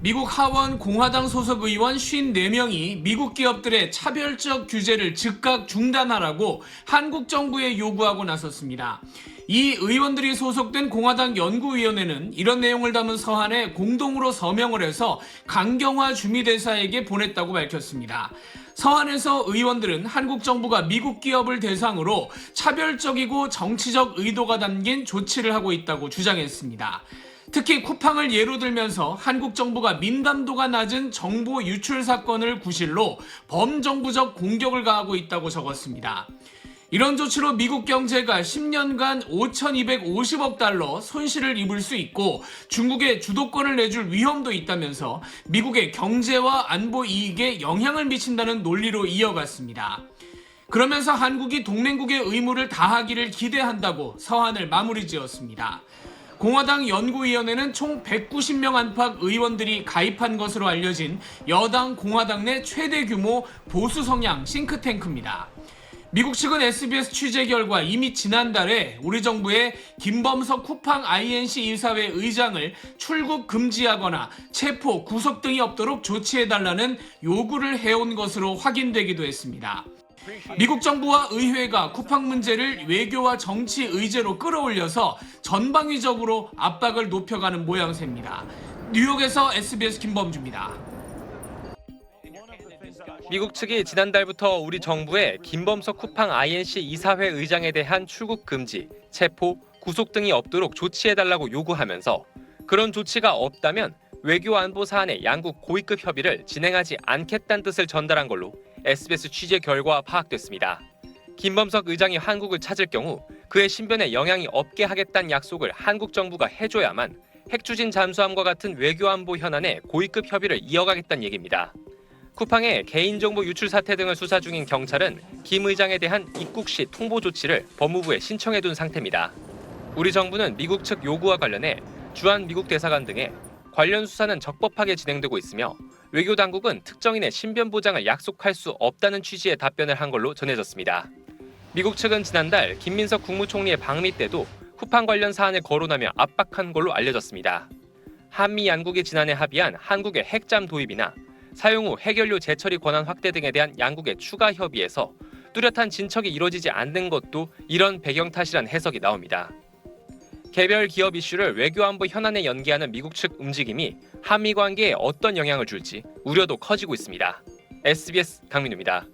미국 하원 공화당 소속 의원 54명이 미국 기업들의 차별적 규제를 즉각 중단하라고 한국 정부에 요구하고 나섰습니다. 이 의원들이 소속된 공화당 연구위원회는 이런 내용을 담은 서한에 공동으로 서명을 해서 강경화 주미대사에게 보냈다고 밝혔습니다. 서한에서 의원들은 한국 정부가 미국 기업을 대상으로 차별적이고 정치적 의도가 담긴 조치를 하고 있다고 주장했습니다. 특히 쿠팡을 예로 들면서 한국 정부가 민감도가 낮은 정보 유출 사건을 구실로 범정부적 공격을 가하고 있다고 적었습니다. 이런 조치로 미국 경제가 10년간 5,250억 달러 손실을 입을 수 있고 중국에 주도권을 내줄 위험도 있다면서 미국의 경제와 안보 이익에 영향을 미친다는 논리로 이어갔습니다. 그러면서 한국이 동맹국의 의무를 다하기를 기대한다고 서한을 마무리 지었습니다. 공화당 연구위원회는 총 190명 안팎 의원들이 가입한 것으로 알려진 여당 공화당 내 최대 규모 보수 성향 싱크탱크입니다. 미국 측은 SBS 취재 결과 이미 지난달에 우리 정부의 김범석 쿠팡 INC 이사회 의장을 출국 금지하거나 체포, 구속 등이 없도록 조치해달라는 요구를 해온 것으로 확인되기도 했습니다. 미국 정부와 의회가 쿠팡 문제를 외교와 정치 의제로 끌어올려서 전방위적으로 압박을 높여가는 모양새입니다. 뉴욕에서 SBS 김범주입니다. 미국 측이 지난달부터 우리 정부에 김범석 쿠팡 INC 이사회 의장에 대한 출국 금지, 체포, 구속 등이 없도록 조치해달라고 요구하면서 그런 조치가 없다면 외교 안보 사안의 양국 고위급 협의를 진행하지 않겠다는 뜻을 전달한 걸로 SBS 취재 결과 파악됐습니다. 김범석 의장이 한국을 찾을 경우 그의 신변에 영향이 없게 하겠다는 약속을 한국 정부가 해줘야만 핵추진 잠수함과 같은 외교 안보 현안의 고위급 협의를 이어가겠다는 얘기입니다. 쿠팡의 개인정보 유출 사태 등을 수사 중인 경찰은 김 의장에 대한 입국 시 통보 조치를 법무부에 신청해둔 상태입니다. 우리 정부는 미국 측 요구와 관련해 주한 미국 대사관 등에 관련 수사는 적법하게 진행되고 있으며 외교 당국은 특정인의 신변 보장을 약속할 수 없다는 취지의 답변을 한 걸로 전해졌습니다. 미국 측은 지난달 김민석 국무총리의 방미 때도 쿠팡 관련 사안을 거론하며 압박한 걸로 알려졌습니다. 한미 양국이 지난해 합의한 한국의 핵잠 도입이나 사용 후 핵연료 재처리 권한 확대 등에 대한 양국의 추가 협의에서 뚜렷한 진척이 이뤄지지 않는 것도 이런 배경 탓이란 해석이 나옵니다. 개별 기업 이슈를 외교안보 현안에 연계하는 미국 측 움직임이 한미 관계에 어떤 영향을 줄지 우려도 커지고 있습니다. SBS 강민우입니다.